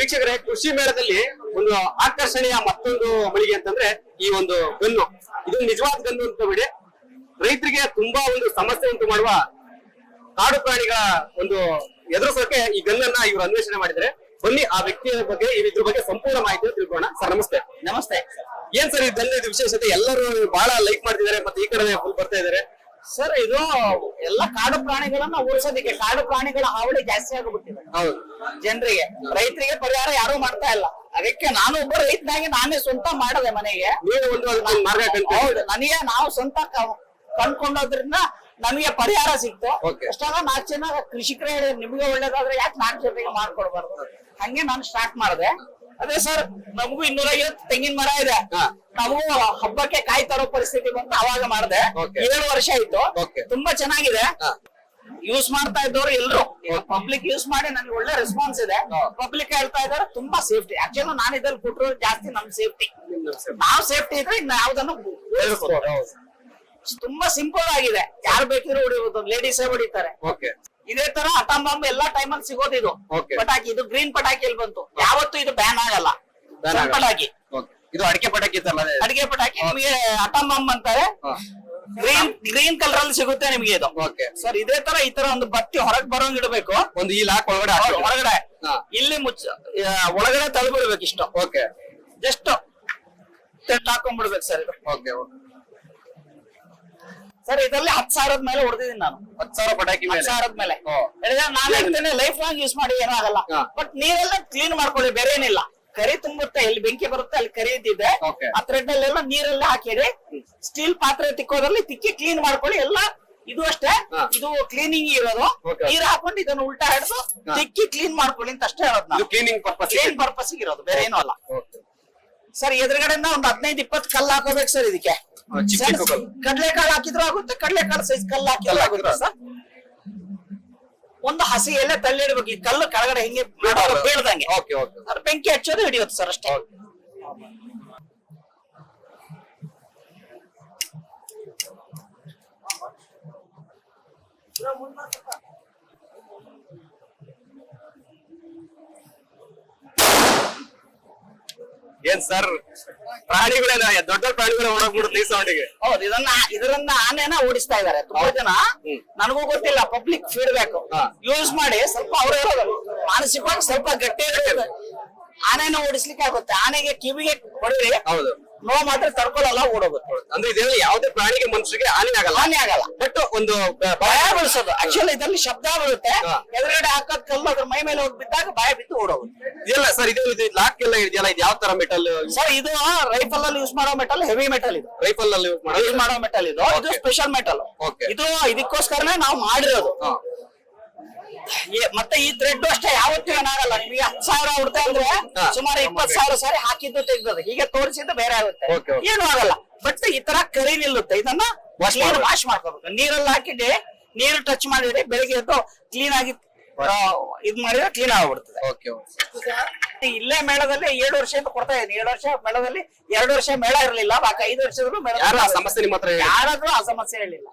ವೀಕ್ಷಕರೇ, ಕೃಷಿ ಮೇಳದಲ್ಲಿ ಒಂದು ಆಕರ್ಷಣೆಯ ಮತ್ತೊಂದು ಮಳಿಗೆ ಅಂತಂದ್ರೆ ಈ ಒಂದು ಗನ್ನು. ಇದು ನಿಜವಾದ ಗನ್ನು ಅಂತ ಬಿಡಿ, ರೈತರಿಗೆ ತುಂಬಾ ಒಂದು ಸಮಸ್ಯೆ ಉಂಟು ಮಾಡುವ ಕಾಡು ಪ್ರಾಣಿಗಳ ಒಂದು ಎದುರಿಸೋಕೆ ಈ ಗನ್ನನ್ನ ಇವರು ಅನ್ವೇಷಣೆ ಮಾಡಿದ್ರೆ. ಬನ್ನಿ ಆ ವ್ಯಕ್ತಿಯ ಬಗ್ಗೆ, ಇದ್ರ ಬಗ್ಗೆ ಸಂಪೂರ್ಣ ಮಾಹಿತಿ ತಿಳ್ಕೊಳ್ಳೋಣ. ಸರ್ ನಮಸ್ತೆ. ನಮಸ್ತೆ. ಏನ್ ಸರ್ ಈ ಗನ್ನ ವಿಶೇಷತೆ? ಎಲ್ಲರೂ ಬಹಳ ಲೈಕ್ ಮಾಡ್ತಿದ್ದಾರೆ, ಮತ್ತೆ ಈ ಕಡೆ ಫುಲ್ ಬರ್ತಾ ಇದಾರೆ. ಸರ್, ಇದು ಎಲ್ಲ ಕಾಡು ಪ್ರಾಣಿಗಳನ್ನ ಉಳಿಸೋದಿಕ್ಕೆ, ಕಾಡು ಪ್ರಾಣಿಗಳ ಹಾವಳಿ ಜಾಸ್ತಿ ಆಗಿಬಿಟ್ಟಿದೆ. ಹೌದು, ಜನರಿಗೆ, ರೈತರಿಗೆ ಪರಿಹಾರ ಯಾರು ಮಾಡ್ತಾ ಇಲ್ಲ. ಅದಕ್ಕೆ ನಾನು ಒಬ್ಬ ರೈತನಾಗಿ ನಾನೇ ಸ್ವಂತ ಮಾಡದೆ ಮನೆಗೆ. ನೀವು ಒಂದು ಮಾರ್ಗ ಹೌದು, ನನಗೆ ನಾವು ಸ್ವಂತ ಕಂಡ್ಕೊಂಡೋದ್ರಿಂದ ನಮಗೆ ಪರಿಹಾರ ಸಿಕ್ತು. ಅಷ್ಟಾಗ 4 ಜನ ಕೃಷಿಕರೇ ನಿಮ್ಗೆ ಒಳ್ಳೇದಾದ್ರೆ ಯಾಕೆ 4 ಜನರಿಗೆ ಮಾಡ್ಕೊಡ್ಬಾರ್ದು, ಹಂಗೆ ನಾನು ಸ್ಟಾರ್ಟ್ ಮಾಡಿದೆ. ಅದೇ ಸರ್, ನಮಗೂ 250 ತೆಂಗಿನ ಮರ ಇದೆ. ನಮಗೂ ಹಬ್ಬಕ್ಕೆ ಕಾಯಿ ತರೋ ಪರಿಸ್ಥಿತಿ ಬಂತು, ಅವಾಗ ಮಾಡಿದೆ. 7 ವರ್ಷ ಆಯ್ತು. ತುಂಬಾ ಚೆನ್ನಾಗಿದೆ. ಯೂಸ್ ಮಾಡ್ತಾ ಇದ್ದವ್ರು ಎಲ್ರು ಪಬ್ಲಿಕ್ ಯೂಸ್ ಮಾಡಿ ನನಗೆ ಒಳ್ಳೆ ರೆಸ್ಪಾನ್ಸ್ ಇದೆ. ಪಬ್ಲಿಕ್ ಹೇಳ್ತಾ ಇದಾರೆ ತುಂಬಾ ಸೇಫ್ಟಿ. ಆಕ್ಚುಲಿ ನಾನು ಇದ್ರಲ್ಲಿ ಕೊಟ್ಟರು ಜಾಸ್ತಿ ನಮ್ ಸೇಫ್ಟಿ. ನಾವ್ ಸೇಫ್ಟಿ ಇದ್ರೆ ಇನ್ನು ಯಾವ್ದನ್ನು ತುಂಬಾ ಸಿಂಪಲ್ ಆಗಿದೆ. ಯಾರು ಬೇಕಿದ್ರು ಹೊಡಿಬಹುದು, ಲೇಡೀಸೇ ಹೊಡಿತಾರೆ. ಇದೇ ತರ ಅಟಮ್ ಬಾಂಬ್ ಎಲ್ಲಾ ಟೈಮಲ್ಲಿ ಸಿಗೋದು. ಇದು ಪಟಾಕಿ, ಇದು ಗ್ರೀನ್ ಪಟಾಕಿಯಲ್ಲಿ ಬಂತು. ಯಾವತ್ತು ಇದು ಬ್ಯಾನ್ ಆಗಲ್ಲ. ಪಟಾಕಿ ಇದು ಅಡಿಕೆ ಪಟಾಕಿ, ಅಡಿಕೆ ಪಟಾಕಿ ನಿಮಗೆ ಅಟಮ್ ಬಾಂಬ್ ಅಂತಾರೆ. ಗ್ರೀನ್ ಕಲರ್ ಅಲ್ಲಿ ಸಿಗುತ್ತೆ ನಿಮ್ಗೆ ಇದು. ಸರ್, ಇದೇ ತರ ಈ ತರ ಒಂದು ಬತ್ತಿ ಹೊರಗೆ ಬರೋಂಗ್ ಇಡಬೇಕು. ಒಂದು ಈ ಲಾಕ್ ಒಳಗಡೆ ಇಲ್ಲಿ ಒಳಗಡೆ ತಳ್ಬಿಡ್ಬೇಕು. ಇಷ್ಟು ಜಸ್ಟ್ ಹಾಕೊಂಡ್ಬಿಡ್ಬೇಕು ಸರ್. ಇದು ಸರ್, ಇದರಲ್ಲಿ 10,000 ಮೇಲೆ ಹೊಡೆದಿದ್ದೀನಿ ನಾನು. 10,000 ಪಟಾಕಿ 10,000 ಮೇಲೆ. ನಾನು ಹೇಳ್ತೇನೆ ಲೈಫ್ ಲಾಂಗ್ ಯೂಸ್ ಮಾಡಿ ಏನೂ ಆಗಲ್ಲ. ಬಟ್ ನೀರೆಲ್ಲ ಕ್ಲೀನ್ ಮಾಡ್ಕೊಳ್ಳಿ, ಬೇರೆ ಏನಿಲ್ಲ. ಕರಿ ತುಂಬುತ್ತೆ, ಎಲ್ಲಿ ಬೆಂಕಿ ಬರುತ್ತೆ ಅಲ್ಲಿ ಕರಿ ಇದ್ದಿದೆ. ಆ ಥ್ರೆಡ್ ಅಲ್ಲೆಲ್ಲ ನೀರೆಲ್ಲ ಹಾಕಿರಿ. ಸ್ಟೀಲ್ ಪಾತ್ರೆ ತಿಕ್ಕೋದ್ರಲ್ಲಿ ತಿಕ್ಕಿ ಕ್ಲೀನ್ ಮಾಡ್ಕೊಳ್ಳಿ. ಎಲ್ಲ ಇದು ಅಷ್ಟೇ, ಇದು ಕ್ಲೀನಿಂಗ್ ಇರೋದು. ನೀರ್ ಹಾಕೊಂಡು ಇದನ್ನ ಉಲ್ಟಾ ಹಿಡಿದು ತಿಕ್ಕಿ ಕ್ಲೀನ್ ಮಾಡ್ಕೊಳ್ಳಿ ಅಂತ ಅಷ್ಟೇ ಹೇಳೋದು ನಾವು. ಕ್ಲೀನ್ ಪರ್ಪಸ್ ಇರೋದು, ಬೇರೆ ಏನೂ ಅಲ್ಲ. ಸರ್, ಎದುರುಗಡೆಯಿಂದ ಒಂದು 15-20 ಕಲ್ಲು ಹಾಕೋಬೇಕು ಸರ್. ಇದಕ್ಕೆ ಕಡ್ಲೆಕಾಳು ಹಾಕಿದ್ರು ಆಗುತ್ತೆ, ಕಡ್ಲೆಕಾಳು ಸೈಜ್ ಕಲ್ಲು ಹಾಕಿದ್ರು ಆಗುತ್ತೆ ಸರ್. ಒಂದು ಹಸಿ ಎಲೆ ತಳ್ಳಿಡ್ಬೇಕು. ಈ ಕಲ್ಲು ಕೆಳಗಡೆ ಹಿಂಗೆ ಬೀಳ್ದಂಗೆ ಬೆಂಕಿ ಹಚ್ಚೋದು ಹಿಡಿಯುತ್ತೆ ಸರ್, ಅಷ್ಟೇ. ಏನ್ ಸರ್, ಪ್ರಾಣಿಗಳೇನ ದೊಡ್ಡ ಪ್ರಾಣಿಗಳ ಹೊರಗ್ಬಿಡುತ್ತೆ ಈ ಸೌಂಡಿಗೆ? ಹೌದು, ಇದರಿಂದ ಆನೆನ ಓಡಿಸ್ತಾ ಇದಾರೆ ತುಂಬಾ ಜನ. ನನಗೂ ಗೊತ್ತಿಲ್ಲ, ಪಬ್ಲಿಕ್ ಫೀಡ್ಬ್ಯಾಕ್. ಯೂಸ್ ಮಾಡಿ ಸ್ವಲ್ಪ ಅವ್ರು ಮಾನಸಿಕವಾಗಿ ಸ್ವಲ್ಪ ಗಟ್ಟಿ ಆನೆನ ಓಡಿಸ್ಲಿಕ್ಕೆ ಆಗುತ್ತೆ. ಆನೆಗೆ ಕಿವಿಗೆ ಹೊಡೆದ್ರೆ ನೋವು ಮಾತ್ರ ತಡ್ಕೊಳ್ಳಲ್ಲ, ಓಡೋಗುತ್ತೆ. ಅಂದ್ರೆ ಇದೆಲ್ಲ ಯಾವುದೇ ಪ್ರಾಣಿಗೆ ಮನುಷ್ಯರಿಗೆ ಹಾನಿ ಆಗಲ್ಲ. ಬಟ್ ಒಂದು ಭಯ ಬೀಳಿಸೋದು. ಆಕ್ಚುಲಿ ಇದರಲ್ಲಿ ಶಬ್ದ ಬರುತ್ತೆ. ಎದುರುಗಡೆ ಹಾಕೋದ್ ಕಲ್ಲು ಅದ್ರ ಮೈ ಮೇಲೆ ಹೋಗಿ ಬಿದ್ದಾಗ ಭಯ ಬಿದ್ದು ಓಡೋಗುತ್ತೆ. ಇಲ್ಲ ಸರ್, ಇದು ಲಾಕ್ ಎಲ್ಲ ಇದೆಯಲ್ಲ, ಇದು ಯಾವ ತರ ಮೆಟಲ್ ಸರ್? ಇದು ರೈಫಲ್ ಅಲ್ಲಿ ಯೂಸ್ ಮಾಡೋ ಮೆಟಲ್, ಹೆವಿ ಮೆಟಲ್. ಇದು ರೈಫಲ್ ಅಲ್ಲಿ ಯೂಸ್ ಮಾಡೋ ಮೆಟಲ್. ಇದು ಸ್ಪೆಷಲ್ ಮೆಟಲ್. ಇದು ಇದಕ್ಕೋಸ್ಕರನೇ ನಾವು ಮಾಡಿರೋದು. ಮತ್ತೆ ಈ ಥ್ರೆಡ್ ಅಷ್ಟೇ ಯಾವತ್ತೂ ಏನಾಗಲ್ಲ. ನಿಮಗೆ 10,000 ಹೊಡ್ತಾ ಅಂದ್ರೆ ಸುಮಾರು 20,000 ಸಾರಿ ಹಾಕಿದ್ದು ತೆಗ್ದದು. ಹೀಗೆ ತೋರಿಸಿದ್ದು ಬೇರೆ ಆಗುತ್ತೆ, ಏನು ಆಗಲ್ಲ. ಬಟ್ ಈ ತರ ಕರಿ ನಿಲ್ಲುತ್ತೆ. ಇದನ್ನ ವಾಶ್ ಮಾಡ್ಕೋಬೇಕು. ನೀರಲ್ಲಿ ಹಾಕಿದ್ರೆ, ನೀರು ಟಚ್ ಮಾಡಿದ್ರೆ ಬೆಳಿಗ್ಗೆ ಎದ್ದು ಕ್ಲೀನ್ ಆಗಿ ಇದ್ ಮಾಡಿದ್ರೆ ಕ್ಲೀನ್ ಆಗ್ಬಿಡ್ತದೆ. ಇಲ್ಲೇ ಮೇಳದಲ್ಲಿ 7 ವರ್ಷದಿಂದ ಕೊಡ್ತಾ ಇದ್ದೀನಿ. 7 ವರ್ಷ ಮೇಳದಲ್ಲಿ, 2 ವರ್ಷ ಮೇಳ ಇರಲಿಲ್ಲ. ಬಾಕಿ 5 ವರ್ಷದಲ್ಲೂ ಮೇಳ ಸಮಸ್ಯೆ ನಿಮ್ಮ ಹತ್ರ ಯಾರಾದ್ರೂ ಆ ಸಮಸ್ಯೆ ಹೇಳಿಲ್ಲ.